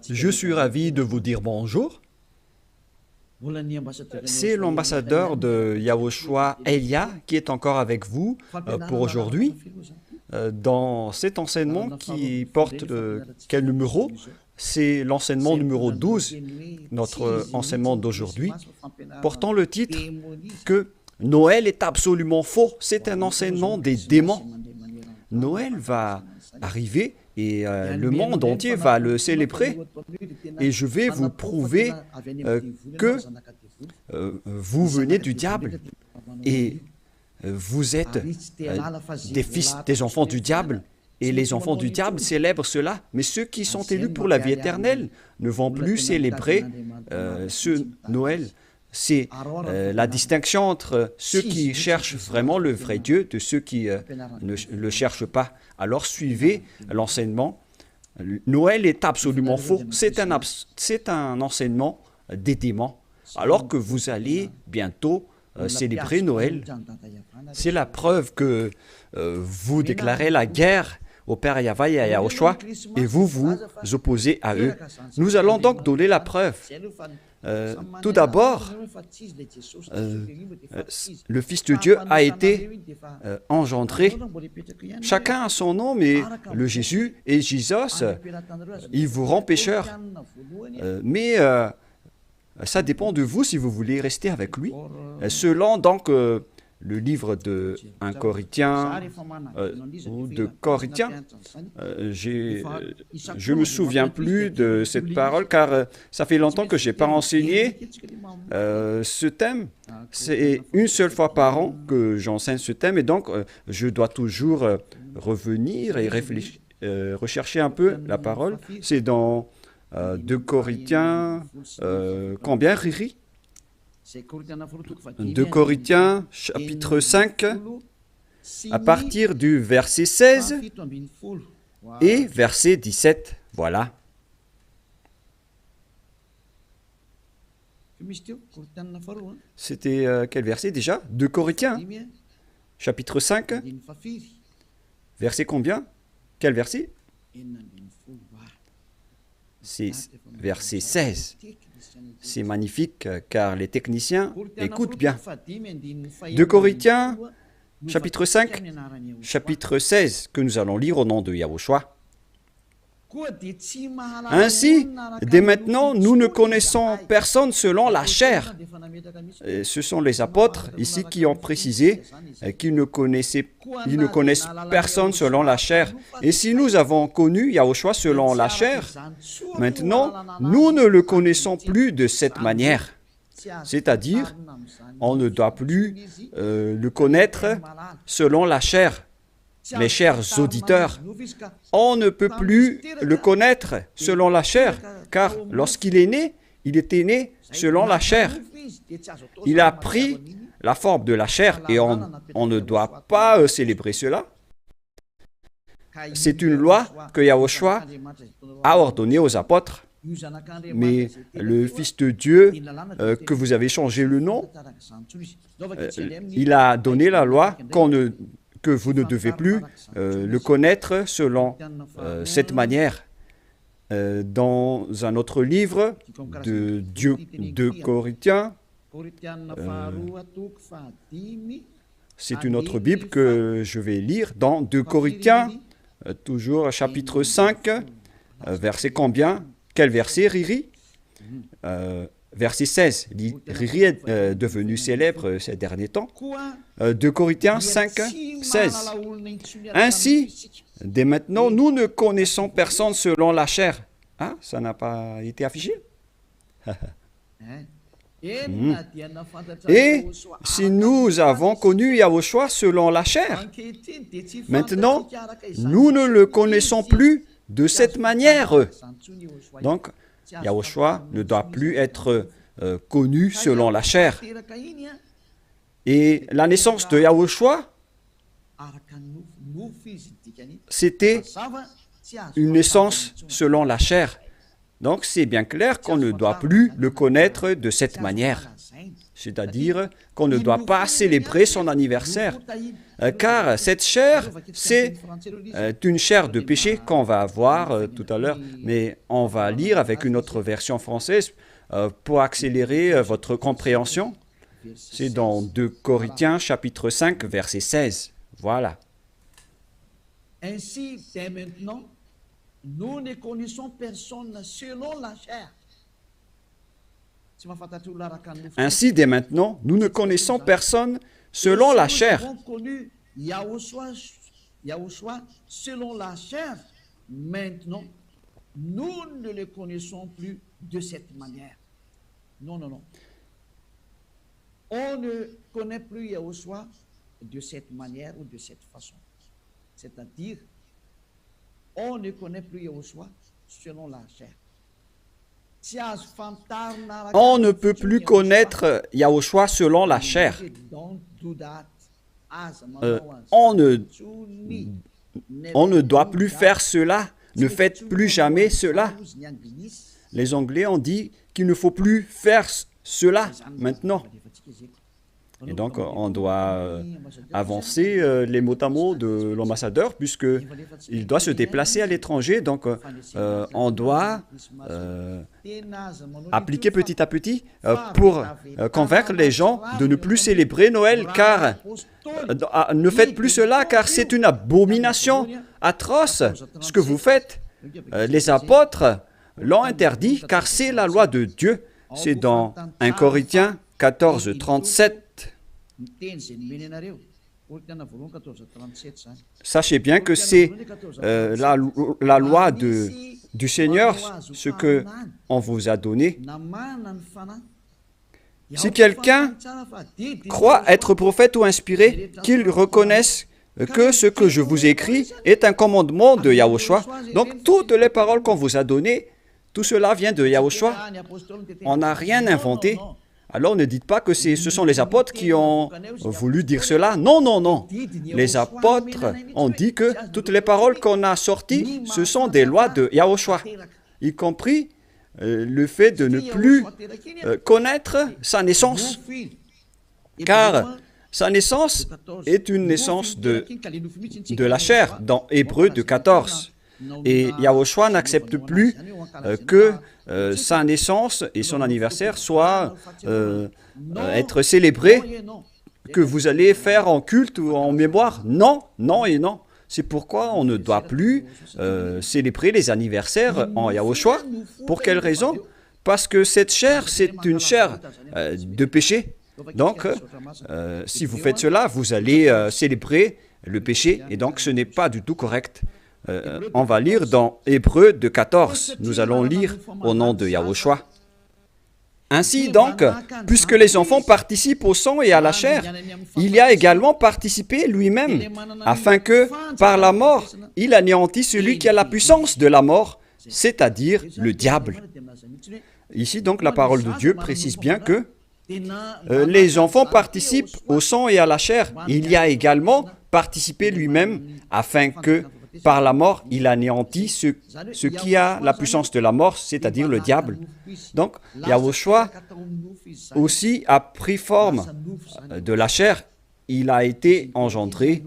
Je suis ravi de vous dire bonjour. C'est l'ambassadeur de Yahushua Elia qui est encore avec vous pour aujourd'hui. Dans cet enseignement qui porte quel numéro? C'est l'enseignement numéro 12, notre enseignement d'aujourd'hui, portant le titre que Noël est absolument faux. C'est un enseignement des démons. Noël va arriver et le monde entier va le célébrer. Et je vais vous prouver que vous venez du diable et vous êtes des enfants du diable. Et les enfants du diable célèbrent cela. Mais ceux qui sont élus pour la vie éternelle ne vont plus célébrer ce Noël. C'est la distinction entre ceux qui cherchent vraiment le vrai Dieu de ceux qui ne le cherchent pas. Alors suivez l'enseignement. Noël est absolument faux. C'est un enseignement des démons. Alors que vous allez bientôt célébrer Noël, c'est la preuve que vous déclarez la guerre au Père Yahweh et à Yahushua et vous vous opposez à eux. Nous allons donc donner la preuve. Tout d'abord, le Fils de Dieu a été engendré. Chacun a son nom, mais le Jésus et Jésus, il vous rend pécheur. Mais ça dépend de vous si vous voulez rester avec lui. Selon donc le livre de 1 Corinthiens ou de Corinthiens, je ne me souviens plus de cette parole car ça fait longtemps que je n'ai pas enseigné ce thème. C'est une seule fois par an que j'enseigne ce thème et donc je dois toujours revenir et réfléchir, rechercher un peu la parole. C'est dans 2 Corinthiens, combien, Riri? 2 Corinthiens, chapitre 5, à partir du verset 16 et verset 17. Voilà. C'était quel verset déjà? 2 Corinthiens, chapitre 5, verset combien? Quel verset? C'est verset 16. C'est magnifique car les techniciens écoutent bien. 2 Corinthiens, chapitre 5, chapitre 16, que nous allons lire au nom de Yahushua. Ainsi, dès maintenant, nous ne connaissons personne selon la chair. Et ce sont les apôtres ici qui ont précisé qu'ils ne connaissent personne selon la chair. Et si nous avons connu Yahushua selon la chair, maintenant, nous ne le connaissons plus de cette manière. C'est-à-dire, on ne doit plus le connaître selon la chair. Mes chers auditeurs, on ne peut plus le connaître selon la chair, car lorsqu'il est né, il était né selon la chair. Il a pris la forme de la chair et on ne doit pas célébrer cela. C'est une loi que Yahushua a ordonnée aux apôtres. Mais le Fils de Dieu, que vous avez changé le nom, il a donné la loi que vous ne devez plus le connaître selon cette manière. Dans un autre livre de Corinthiens, c'est une autre Bible que je vais lire dans 2 Corinthiens, toujours chapitre 5, verset combien? Quel verset, Riri? Verset 16. Riri est devenu célèbre ces derniers temps. 2 Corinthiens 5, 16. Ainsi, dès maintenant, nous ne connaissons personne selon la chair. Ah, ça n'a pas été affiché? Et si nous avons connu Yahushua selon la chair, maintenant, nous ne le connaissons plus de cette manière. Donc, Yahushua ne doit plus être connu selon la chair. Et la naissance de Yahushua, c'était une naissance selon la chair. Donc c'est bien clair qu'on ne doit plus le connaître de cette manière. c'est-à-dire qu'on ne doit pas célébrer son anniversaire, car cette chair, c'est une chair de péché qu'on va voir tout à l'heure, mais on va lire avec une autre version française pour accélérer votre compréhension. C'est dans 2 Corinthiens chapitre 5, verset 16. Voilà. Ainsi, dès maintenant, nous ne connaissons personne selon la chair. Ainsi, dès maintenant, nous ne connaissons personne selon la chair. Nous avons connu Yahushua selon la chair. Maintenant, nous ne le connaissons plus de cette manière. Non, non, non. On ne connaît plus Yahushua de cette manière ou de cette façon. C'est-à-dire, on ne connaît plus Yahushua selon la chair. On ne peut plus connaître Yahushua selon la chair. On ne doit plus faire cela. Ne faites plus jamais cela. Les Anglais ont dit qu'il ne faut plus faire cela maintenant. Et donc, on doit avancer les mots à mots de l'ambassadeur, puisqu'il doit se déplacer à l'étranger. Donc, on doit appliquer petit à petit pour convaincre les gens de ne plus célébrer Noël, car ne faites plus cela, car c'est une abomination atroce ce que vous faites. Les apôtres l'ont interdit, car c'est la loi de Dieu. C'est dans 1 Corinthiens 14, 37. Sachez bien que c'est la loi du Seigneur, ce qu'on vous a donné. Si quelqu'un croit être prophète ou inspiré, qu'il reconnaisse que ce que je vous écris est un commandement de Yahushua. Donc, toutes les paroles qu'on vous a données, tout cela vient de Yahushua. On n'a rien inventé. Alors ne dites pas que ce sont les apôtres qui ont voulu dire cela. Non, non, non. Les apôtres ont dit que toutes les paroles qu'on a sorties, ce sont des lois de Yahushua, y compris le fait de ne plus connaître sa naissance. Car sa naissance est une naissance de la chair, dans Hébreux 14. Et Yahushua n'accepte plus que sa naissance et son anniversaire soient être célébrés, que vous allez faire en culte ou en mémoire. Non, non et non. C'est pourquoi on ne doit plus célébrer les anniversaires en Yahushua. Pour quelle raison? Parce que cette chair, c'est une chair de péché. Donc, si vous faites cela, vous allez célébrer le péché, et donc ce n'est pas du tout correct. On va lire dans Hébreux 14. Nous allons lire au nom de Yahushua. Ainsi donc, puisque les enfants participent au sang et à la chair, il y a également participé lui-même, afin que, par la mort, il anéantisse celui qui a la puissance de la mort, c'est-à-dire le diable. Ici donc, la parole de Dieu précise bien que les enfants participent au sang et à la chair. Il y a également participé lui-même, afin que, par la mort, il anéantit ce qui a la puissance de la mort, c'est-à-dire le diable. Donc, Yahushua aussi a pris forme de la chair. Il a été engendré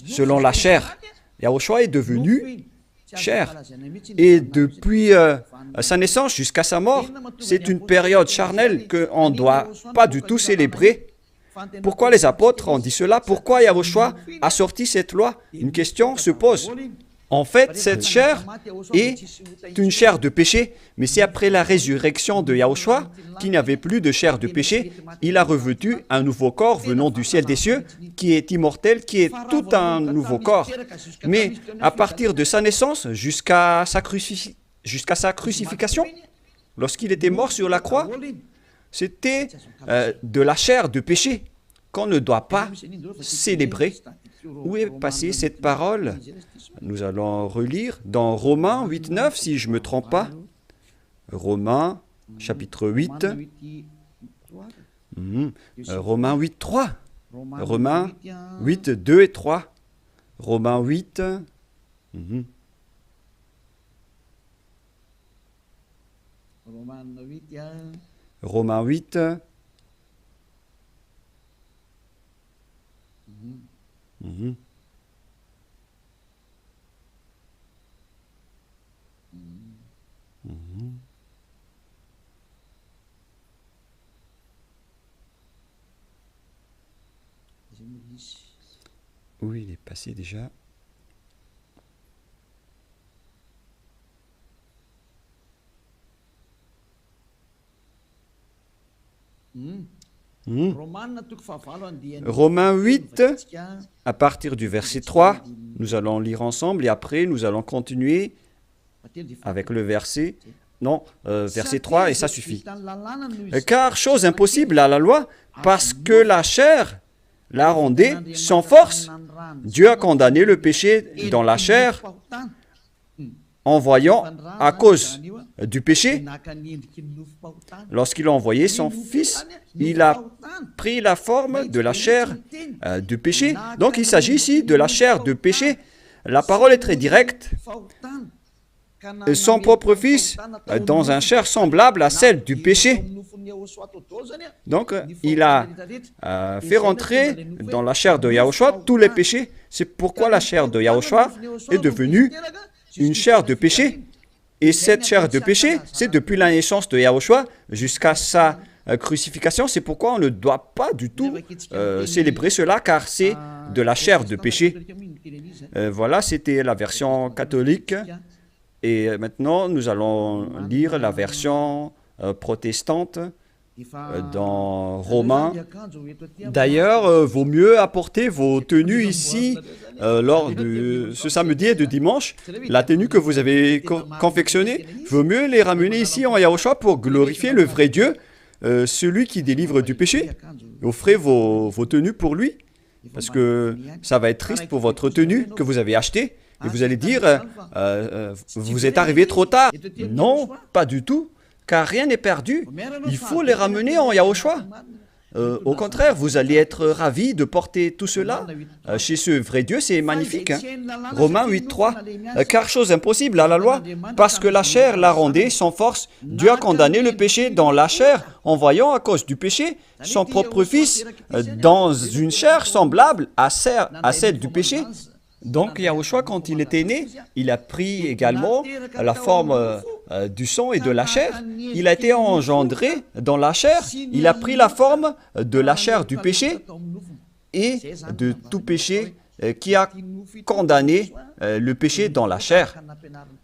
selon la chair. Yahushua est devenu chair. Et depuis sa naissance jusqu'à sa mort, c'est une période charnelle qu'on ne doit pas du tout célébrer. Pourquoi les apôtres ont dit cela? Pourquoi Yahushua a sorti cette loi? Une question se pose. En fait, cette chair est une chair de péché, mais c'est après la résurrection de Yahushua qu'il n'y avait plus de chair de péché. Il a revêtu un nouveau corps venant du ciel des cieux, qui est immortel, qui est tout un nouveau corps. Mais à partir de sa naissance jusqu'à sa crucifixion, lorsqu'il était mort sur la croix, c'était de la chair de péché qu'on ne doit pas célébrer. Où est passée cette parole? Nous allons relire dans Romains 8, 9, si je ne me trompe pas. Romains, chapitre 8. Romains 8, 3. Romains 8, 2 et 3. Romains 8. Romains 8, Mhm. Mhm. Oui, il est passé déjà. Mhm. Romains 8, à partir du verset 3, nous allons lire ensemble et après nous allons continuer avec le verset, non, verset 3 et ça suffit. Car chose impossible à la loi, parce que la chair la rendait sans force, Dieu a condamné le péché dans la chair en voyant, à cause du péché, lorsqu'il a envoyé son Fils, il a pris la forme de la chair du péché. Donc il s'agit ici de la chair du péché. La parole est très directe. Son propre Fils dans un chair semblable à celle du péché. Donc, il a fait rentrer dans la chair de Yahushua tous les péchés. C'est pourquoi la chair de Yahushua est devenue une chair de péché. Et cette chair de péché, c'est depuis la naissance de Yahushua jusqu'à sa crucifixion. C'est pourquoi on ne doit pas du tout célébrer cela, car c'est de la chair de péché. Voilà, c'était la version catholique. Et maintenant, nous allons lire la version protestante dans Romains. D'ailleurs, vaut mieux apporter vos tenues ici lors de ce samedi et de dimanche. La tenue que vous avez confectionnée, vaut mieux les ramener ici en Yahushua pour glorifier le vrai Dieu, celui qui délivre du péché. Offrez vos tenues pour lui, parce que ça va être triste pour votre tenue que vous avez achetée. Et vous allez dire, vous êtes arrivé trop tard. Non, pas du tout, car rien n'est perdu. Il faut les ramener en Yahushua. Au contraire, vous allez être ravis de porter tout cela chez ce vrai Dieu, c'est magnifique. Hein? Romains 8.3, car chose impossible à la loi, parce que la chair la rendait sans force, Dieu a condamné le péché dans la chair, en voyant à cause du péché son propre Fils dans une chair semblable à celle du péché. Donc, Yahushua, quand il était né, il a pris également la forme du sang et de la chair. Il a été engendré dans la chair. Il a pris la forme de la chair du péché et de tout péché qui a condamné le péché dans la chair.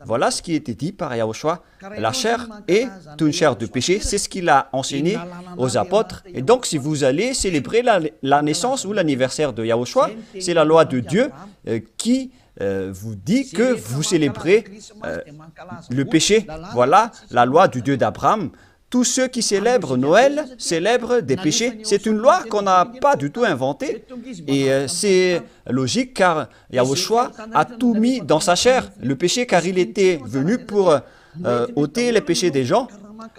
Voilà ce qui était dit par Yahushua. La chair est une chair de péché. C'est ce qu'il a enseigné aux apôtres. Et donc, si vous allez célébrer la naissance ou l'anniversaire de Yahushua, c'est la loi de Dieu qui vous dit que vous célébrez le péché. Voilà la loi du Dieu d'Abraham. Tous ceux qui célèbrent Noël célèbrent des péchés. C'est une loi qu'on n'a pas du tout inventée. Et c'est logique car Yahushua a tout mis dans sa chair, le péché, car il était venu pour ôter les péchés des gens.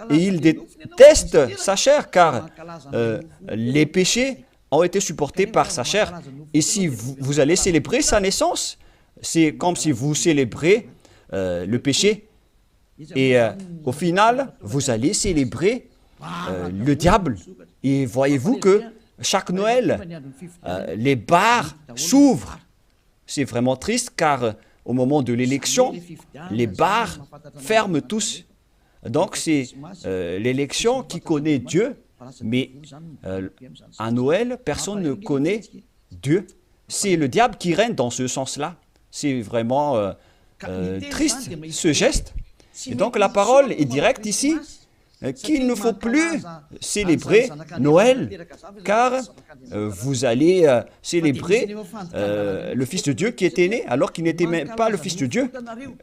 Et il déteste sa chair car les péchés ont été supportés par sa chair. Et si vous allez célébrer sa naissance, c'est comme si vous célébrez le péché. Et au final, vous allez célébrer le diable. Et voyez-vous que chaque Noël, les bars s'ouvrent. C'est vraiment triste car au moment de l'élection, les bars ferment tous. Donc c'est l'élection qui connaît Dieu, mais à Noël, personne ne connaît Dieu. C'est le diable qui règne dans ce sens-là. C'est vraiment triste ce geste. Et donc la parole est directe ici, qu'il ne faut plus célébrer Noël, car vous allez célébrer le Fils de Dieu qui était né, alors qu'il n'était même pas le Fils de Dieu.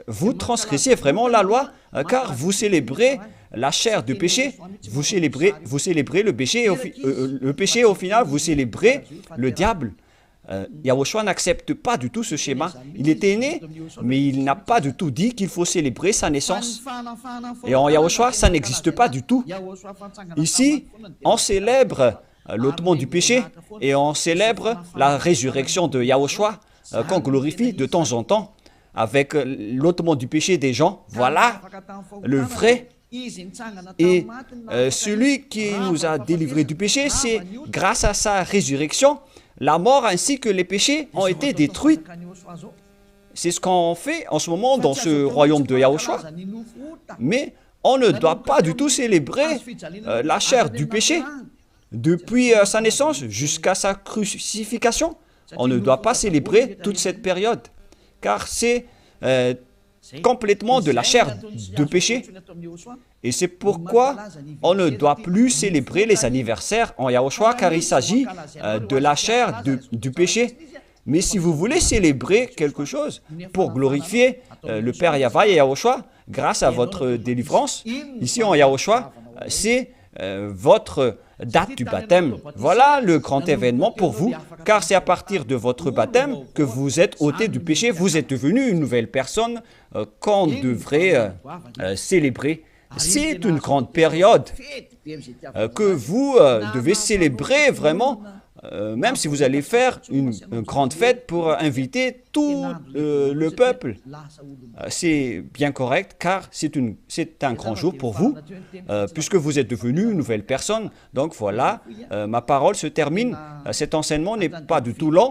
Vous transgressez vraiment la loi, car vous célébrez la chair du péché, vous célébrez le péché, au final, vous célébrez le diable. Yahushua n'accepte pas du tout ce schéma. Il était né, mais il n'a pas du tout dit qu'il faut célébrer sa naissance. Et en Yahushua, ça n'existe pas du tout. Ici, on célèbre l'ôtement du péché et on célèbre la résurrection de Yahushua qu'on glorifie de temps en temps avec l'ôtement du péché des gens. Voilà le vrai. Et celui qui nous a délivrés du péché, c'est grâce à sa résurrection la mort ainsi que les péchés ont été détruits. C'est ce qu'on fait en ce moment dans ce royaume de Yahushua. Mais on ne doit pas du tout célébrer la chair du péché. Depuis sa naissance jusqu'à sa crucifixion, on ne doit pas célébrer toute cette période, car c'est complètement de la chair de péché. Et c'est pourquoi on ne doit plus célébrer les anniversaires en Yahushua, car il s'agit de la chair du péché. Mais si vous voulez célébrer quelque chose pour glorifier le Père Yahva et Yahushua, grâce à votre délivrance, ici en Yahushua, c'est votre date du baptême. Voilà le grand événement pour vous, car c'est à partir de votre baptême que vous êtes ôté du péché, vous êtes devenu une nouvelle personne qu'on devrait célébrer. C'est une grande période que vous devez célébrer vraiment, même si vous allez faire une grande fête pour inviter tout le peuple. C'est bien correct, car c'est un grand jour pour vous, puisque vous êtes devenu une nouvelle personne. Donc voilà, ma parole se termine. Cet enseignement n'est pas du tout long,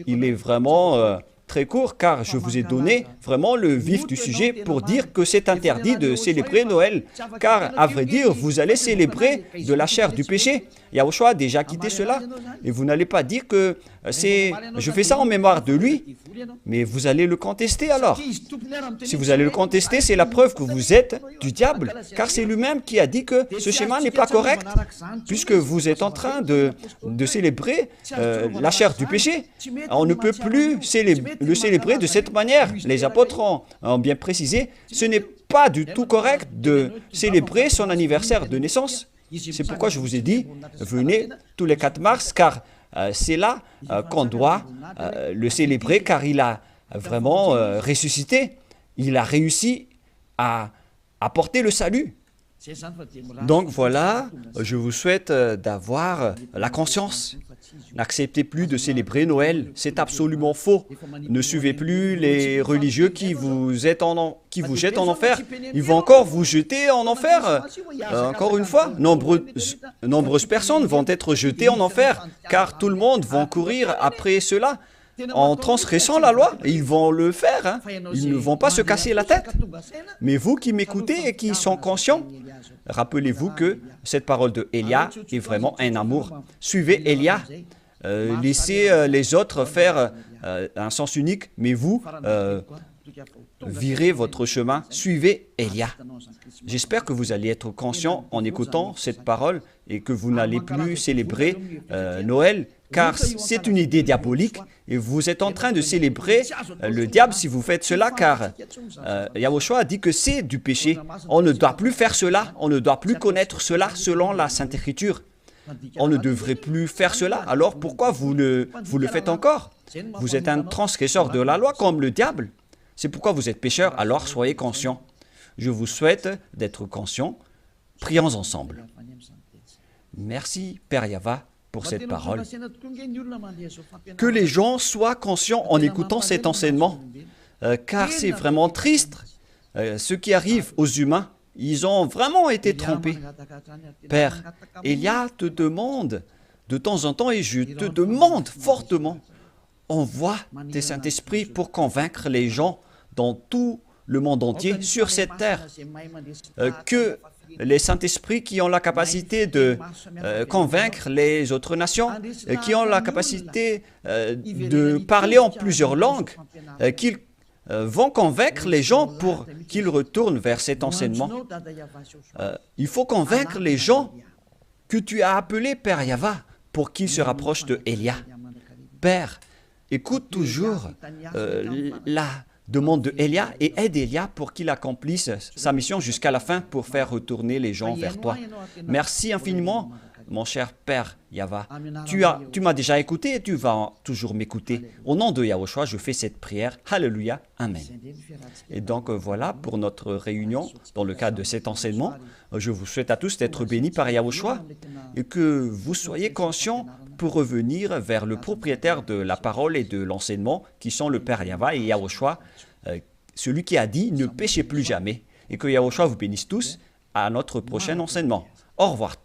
il est vraiment très court, car je vous ai donné vraiment le vif du sujet pour dire que c'est interdit de célébrer Noël, car à vrai dire, vous allez célébrer de la chair du péché. Yahushua a déjà quitté cela, et vous n'allez pas dire que je fais ça en mémoire de lui, mais vous allez le contester alors. Si vous allez le contester, c'est la preuve que vous êtes du diable, car c'est lui-même qui a dit que ce schéma n'est pas correct, puisque vous êtes en train de célébrer la chair du péché. On ne peut plus le célébrer de cette manière. Les apôtres ont bien précisé, ce n'est pas du tout correct de célébrer son anniversaire de naissance. C'est pourquoi je vous ai dit, venez tous les 4 mars, car c'est là qu'on doit le célébrer, car il a vraiment ressuscité. Il a réussi à apporter le salut. Donc voilà, je vous souhaite d'avoir la conscience. N'acceptez plus de célébrer Noël, c'est absolument faux. Ne suivez plus les religieux qui vous jettent en enfer. Ils vont encore vous jeter en enfer. Encore une fois, nombreuses personnes vont être jetées en enfer, car tout le monde va courir après cela. En transgressant la loi, ils vont le faire, hein. Ils ne vont pas se casser la tête. Mais vous qui m'écoutez et qui sont conscients, rappelez-vous que cette parole de Élia est vraiment un amour. Suivez Élia, laissez les autres faire un sens unique, mais vous, virez votre chemin, suivez Élia. J'espère que vous allez être conscient en écoutant cette parole et que vous n'allez plus célébrer Noël, car c'est une idée diabolique et vous êtes en train de célébrer le diable si vous faites cela, car Yahushua a dit que c'est du péché. On ne doit plus faire cela, on ne doit plus connaître cela selon la Sainte Écriture. On ne devrait plus faire cela, alors pourquoi vous le faites encore? Vous êtes un transgresseur de la loi comme le diable. C'est pourquoi vous êtes pécheur, alors soyez conscients. Je vous souhaite d'être conscients. Prions ensemble. Merci, Père Yahva, pour cette parole. Que les gens soient conscients en écoutant cet enseignement, car c'est vraiment triste. Ce qui arrive aux humains, ils ont vraiment été trompés. Père, Élia te demande de temps en temps, et je te demande fortement, envoie tes Saint-Esprit pour convaincre les gens dans tout le monde entier, sur cette terre, que les Saint-Esprits qui ont la capacité de convaincre les autres nations, qui ont la capacité de parler en plusieurs langues, qu'ils vont convaincre les gens pour qu'ils retournent vers cet enseignement. Il faut convaincre les gens que tu as appelés Père Yahva pour qu'ils se rapprochent de Élia. Père, écoute toujours la demande de Élia et aide Élia pour qu'il accomplisse sa mission jusqu'à la fin pour faire retourner les gens vers toi. Merci infiniment, mon cher Père Yahva. Tu m'as déjà écouté et tu vas toujours m'écouter. Au nom de Yahushua, je fais cette prière. Alléluia. Amen. Et donc voilà pour notre réunion dans le cadre de cet enseignement. Je vous souhaite à tous d'être bénis par Yahushua et que vous soyez conscients pour revenir vers le propriétaire de la parole et de l'enseignement, qui sont le Père Yahva et Yahushua, celui qui a dit « Ne péchez plus jamais ». Et que Yahushua vous bénisse tous à notre prochain enseignement. Au revoir.